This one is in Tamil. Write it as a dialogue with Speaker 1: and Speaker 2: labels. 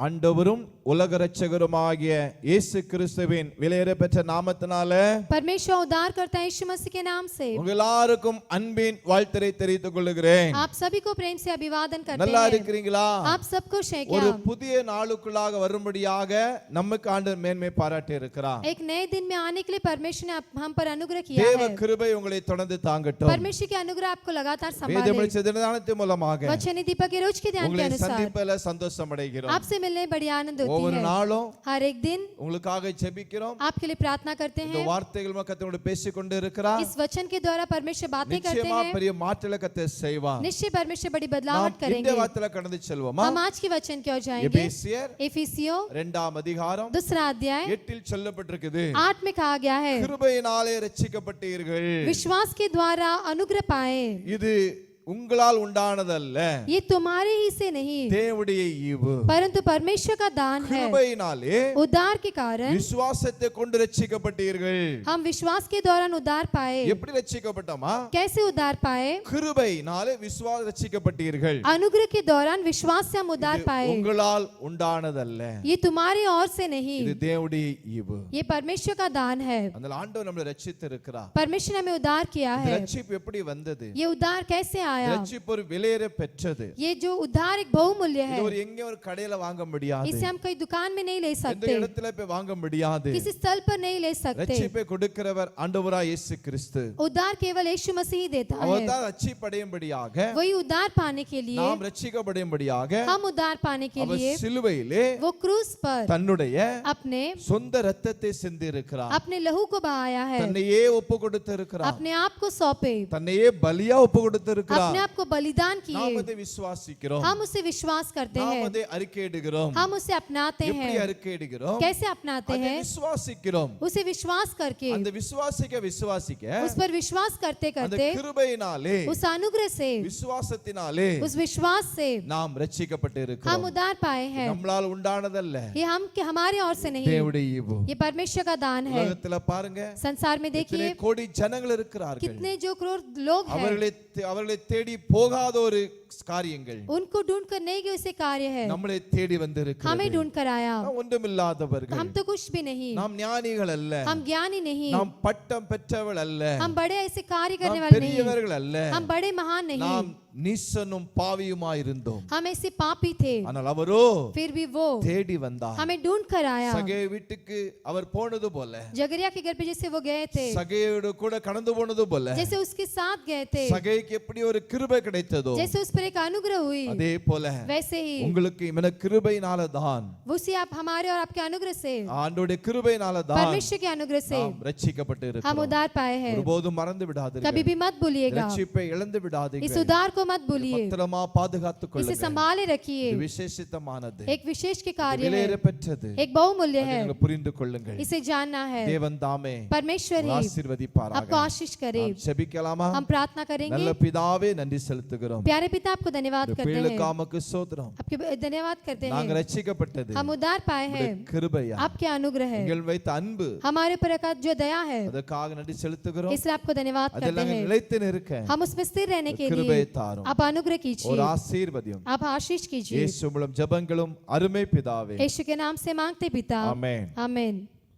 Speaker 1: ஆண்டவரும் உலக இரட்சகருமாகிய இயேசு கிறிஸ்துவின் விலையேறப்பெற்ற நாமத்தினாலே
Speaker 2: परमेश्वर उद्धार करता है यीशु मसीह के नाम से
Speaker 1: உங்கள் எல்லாருக்கும் அன்பின் வாழ்த்தை தெரிவித்துக் கொள்கிறேன்.
Speaker 2: आप सभी को प्रेम से अभिवादन करते
Speaker 1: நல்லா
Speaker 2: हैं.
Speaker 1: இருக்கிறீங்களா?
Speaker 2: आप सब खुश हैं
Speaker 1: ஒரு
Speaker 2: क्या?
Speaker 1: புதிய நாளுக்குள்ளாக வரும்படியாக நமக்கு ஆண்டவர் மேன்மை பாராட்டி இருக்கிறார்.
Speaker 2: एक नए दिन में आने के लिए परमेश्वर ने हम पर अनुग्रह किया
Speaker 1: தேவ
Speaker 2: है.
Speaker 1: கிருபை உங்களை தொடர்ந்து தாங்கட்டும்.
Speaker 2: परमेश्वर के अनुग्रह आपको लगातार
Speaker 1: வேதமொழி
Speaker 2: संभाले.
Speaker 1: தியானத்தின் மூலமாக
Speaker 2: वचन दीपक के रोज के ध्यान के
Speaker 1: உங்களை
Speaker 2: अनुसार
Speaker 1: சந்திப்பதில் சந்தோஷம் அடைகிறோம்.
Speaker 2: आपसे मिलने बड़ी आनंद होती
Speaker 1: ஒவ்வொரு
Speaker 2: है.
Speaker 1: நாளும்
Speaker 2: हर एक दिन
Speaker 1: உங்களுக்காக ஜெபிக்கிறோம்.
Speaker 2: आपके लिए प्रार्थना करते
Speaker 1: இந்த
Speaker 2: हैं.
Speaker 1: வார்த்தைகள் மூலமாக கர்த்தர் பேசிக் கொண்டு இருக்கிறார்.
Speaker 2: इस वचन के द्वारा परमेश्वर बातें करते
Speaker 1: நிச்சயமா
Speaker 2: हैं.
Speaker 1: பெரிய மாற்றங்களை கர்த்தர் செய்வார்.
Speaker 2: निश्चय परमेश्वर बड़ी
Speaker 1: நாம்
Speaker 2: बदलावट
Speaker 1: இந்த
Speaker 2: करेंगे.
Speaker 1: வார்த்தையில கடந்து செல்வோமா?
Speaker 2: हम आज के वचन की ओर जाएंगे.
Speaker 1: எபேசியர்
Speaker 2: एफिसियों
Speaker 1: 2ஆம் அதிகாரம்
Speaker 2: दूसरा अध्याय
Speaker 1: 8 சொல்லப்பட்டிருக்குது.
Speaker 2: 8 में कहा गया है,
Speaker 1: கிருபையினாலே ரட்சிக்கப்பட்டீர்கள்.
Speaker 2: विश्वास के द्वारा अनुग्रह पाए.
Speaker 1: இது உங்களால் உண்டானதல்ல,
Speaker 2: ये तुम्हारे ही से नहीं
Speaker 1: தேவனுடைய ஈவு.
Speaker 2: परंतु परमेश्वर का दान है.
Speaker 1: கிருபையினாலே
Speaker 2: उद्धार के कारण
Speaker 1: விசுவாசத்தை கொண்டு ரட்சிக்கப்பட்டீர்கள்.
Speaker 2: हम विश्वास के दौरान उद्धार पाए.
Speaker 1: எப்படி ரட்சிக்கப்பட்டோமா?
Speaker 2: कैसे उद्धार पाए?
Speaker 1: கிருபையினாலே விசுவாச ரட்சிக்கப்பட்டீர்கள்.
Speaker 2: अनुग्रह के दौरान विश्वास से हम उद्धार
Speaker 1: இது
Speaker 2: पाए.
Speaker 1: உங்களால் உண்டானதல்ல,
Speaker 2: ये तुम्हारे और से नहीं,
Speaker 1: இது தேவனுடைய ஈவு.
Speaker 2: ये परमेश्वर का दान है.
Speaker 1: அந்த ஆண்டவர் நம்மளை ரட்சித்திருக்கிறார்.
Speaker 2: परमेश्वर ने हमें उद्धार किया
Speaker 1: இந்த
Speaker 2: है.
Speaker 1: ரட்சிப்பு எப்படி வந்தது?
Speaker 2: ये उद्धार कैसे आया?
Speaker 1: ரட்சிப்பு ஒரு விலையேற பெற்றது.
Speaker 2: ये जो उद्धार एक बहुमूल्य है.
Speaker 1: இது ஒரு எங்க ஒரு கடையில வாங்க முடியாது.
Speaker 2: इसे हम कोई दुकान में नहीं ले
Speaker 1: எந்த
Speaker 2: सकते,
Speaker 1: இடத்துல போய் வாங்க முடியாது.
Speaker 2: किसी स्थल पर नहीं ले सकते.
Speaker 1: ரட்சிப்பை கொடுக்கிறவர் ஆண்டவராய் இயேசு கிறிஸ்து.
Speaker 2: उद्धार केवल यीशु मसीह ही देता
Speaker 1: அவர்
Speaker 2: है.
Speaker 1: தான் ரட்சிப்படையும்படியாக,
Speaker 2: वही उद्धार पाने के लिए,
Speaker 1: நாம் ரட்சிக்கப்படும்படியாக
Speaker 2: हम उद्धार पाने के
Speaker 1: அவர்
Speaker 2: लिए
Speaker 1: சிலுவையிலே
Speaker 2: वो क्रूस पर
Speaker 1: தன்னுடைய
Speaker 2: अपने
Speaker 1: சொந்த இரத்தத்தை சிந்தி இருக்கிறார்.
Speaker 2: अपने लहू को बहाया है.
Speaker 1: தன்னையே ஒப்பு கொடுத்து இருக்கிறார்.
Speaker 2: अपने आप को सौंपे,
Speaker 1: தன்னையே பலியா ஒப்பு கொடுத்து இருக்கிறார்.
Speaker 2: अपने आप को बलिदान किए.
Speaker 1: நாம் அதை விசுவாசிக்கிறோம்.
Speaker 2: हम उसे विश्वास करते
Speaker 1: நாம்
Speaker 2: हैं,
Speaker 1: அதை அறிக்கையிடுகிறோம்.
Speaker 2: हम उसे अपनाते
Speaker 1: எப்படி
Speaker 2: हैं.
Speaker 1: அறிக்கையிடுகிறோம்?
Speaker 2: कैसे अपनाते
Speaker 1: அதை
Speaker 2: हैं?
Speaker 1: விசுவாசிக்கிறோம்.
Speaker 2: उसे विश्वास करके,
Speaker 1: அந்த விசுவாசிக்க
Speaker 2: उस पर विश्वास करते
Speaker 1: அந்த
Speaker 2: करते,
Speaker 1: கிருபையினாலே,
Speaker 2: उस अनुग्रह से,
Speaker 1: விசுவாசத்தினாலே
Speaker 2: उस विश्वास से
Speaker 1: நாம் ரட்சிக்கப்பட்டு
Speaker 2: हम
Speaker 1: இருக்கிறோம்.
Speaker 2: उद्धार पाए हैं.
Speaker 1: நம்மளால் உண்டானதல்ல,
Speaker 2: ये हम के हमारे और से नहीं,
Speaker 1: தேவனுடைய ஈவு.
Speaker 2: ये परमेश्वर का दान है.
Speaker 1: உலகத்துல பாருங்க,
Speaker 2: संसार में
Speaker 1: இத்தனை
Speaker 2: देखिए
Speaker 1: கோடி ஜனங்கள் இருக்கிறார்கள்.
Speaker 2: कितने जो करोड़ लोग हैं,
Speaker 1: அவர்களை தேடி போகாத ஒரு காரியங்கள்
Speaker 2: उनको ढूंढ कर नहीं गए, उसे कार्य है.
Speaker 1: நம்மளை தேடி
Speaker 2: हमें
Speaker 1: வந்திருக்கிறது.
Speaker 2: ढूंढ कर आया.
Speaker 1: நாம் ஒன்றுமில்லாதவர்கள்,
Speaker 2: हम तो कुछ भी नहीं,
Speaker 1: நாம் ஞானிகள் அல்ல,
Speaker 2: हम ज्ञानी नहीं,
Speaker 1: நாம் பட்டம் பெற்றவள் அல்ல,
Speaker 2: हम बड़े ऐसे कार्य करने
Speaker 1: நாம்
Speaker 2: वाले नहीं,
Speaker 1: பெரியவர்கள் அல்ல,
Speaker 2: हम बड़े महान नहीं,
Speaker 1: நாம் நீசனும் பாவியுமாய் இருந்தோம்.
Speaker 2: हम ऐसे पापी थे,
Speaker 1: ஆனால் அவரோ
Speaker 2: फिर भी वो
Speaker 1: தேடி வந்தார்.
Speaker 2: हमें ढूंढ कर आया.
Speaker 1: சகேயு வீட்டுக்கு அவர் போனது போல,
Speaker 2: जगरिया के घर पे जैसे वो गए थे,
Speaker 1: சகேயோடு கூட கடந்து போனது போல,
Speaker 2: जैसे उसके साथ गए थे,
Speaker 1: சகேயுக்கு எப்படி ஒரு கிருபை கிடைத்ததோ
Speaker 2: जैसे उस पर एक अनुग्रह हुई,
Speaker 1: அதே போல
Speaker 2: वैसे ही
Speaker 1: உங்களுக்கு இந்த கிருபையினால தான்,
Speaker 2: उसी आप हमारे और आपके अनुग्रह से,
Speaker 1: ஆண்டவருடைய கிருபையினால தான்
Speaker 2: परमेश्वर के अनुग्रह से
Speaker 1: நாம் ரட்சிக்கப்பட்டு
Speaker 2: हम
Speaker 1: இருக்கிறோம்.
Speaker 2: उद्धार पाए हैं.
Speaker 1: ஒருபோதும் மறந்து விடாதீர்கள்.
Speaker 2: कभी भी मत भूलिएगा,
Speaker 1: ரட்சிப்பை இழந்து
Speaker 2: इस
Speaker 1: விடாதீர்கள்.
Speaker 2: उद्धार को मत भूलिए,
Speaker 1: பத்திரமா பாதுகாத்துக்
Speaker 2: इसे
Speaker 1: கொள்ளுங்கள்.
Speaker 2: संभाले
Speaker 1: இது
Speaker 2: रखिए.
Speaker 1: விசேஷித்தமானது,
Speaker 2: एक विशेष के कार्य है,
Speaker 1: விலையேற பெற்றது.
Speaker 2: एक बहुमूल्य
Speaker 1: அதை
Speaker 2: है,
Speaker 1: நீங்கள் புரிந்து கொள்ளுங்கள்.
Speaker 2: इसे जानना है.
Speaker 1: தேவன் தாமே
Speaker 2: परमेश्वर ही
Speaker 1: ஆசீர்வதிப்பாராக.
Speaker 2: आपको आशीष करे.
Speaker 1: நாம் ஜெபிக்கலாமா?
Speaker 2: हम प्रार्थना करेंगे.
Speaker 1: நல்ல பிதாவே, நன்றி செலுத்துகிறோம்.
Speaker 2: प्यारे पिता, आपको धन्यवाद करते हैं,
Speaker 1: பிள்ளைகளுக்கு ஸ்தோத்திரம்.
Speaker 2: आपके धन्यवाद करते
Speaker 1: நாங்க
Speaker 2: हैं.
Speaker 1: ரட்சிக்கப்பட்டது
Speaker 2: हम उद्धार पाए हैं,
Speaker 1: கிருபையா,
Speaker 2: आपके अनुग्रह है,
Speaker 1: எங்கள் வைத்த அன்பு,
Speaker 2: हमारे ऊपर का जो दया है,
Speaker 1: அதற்காக நன்றி செலுத்துகிறோம்.
Speaker 2: इसलिए आपको धन्यवाद
Speaker 1: அதில்
Speaker 2: करते
Speaker 1: நாங்கள்
Speaker 2: हैं.
Speaker 1: நிலைத்து நிற்க
Speaker 2: हम उसमें स्थिर रहने के
Speaker 1: கிருபை
Speaker 2: लिए
Speaker 1: தாரும்.
Speaker 2: आप अनुग्रह
Speaker 1: ஒரு
Speaker 2: कीजिए,
Speaker 1: ஆசீர்வதியும்.
Speaker 2: आप आशीष कीजिए.
Speaker 1: இயேசு மூலம் ஜெபங்களும் அருமை பிதாவே.
Speaker 2: यीशु के नाम से मांगते पिता,
Speaker 1: ஆமென்.
Speaker 2: आमीन.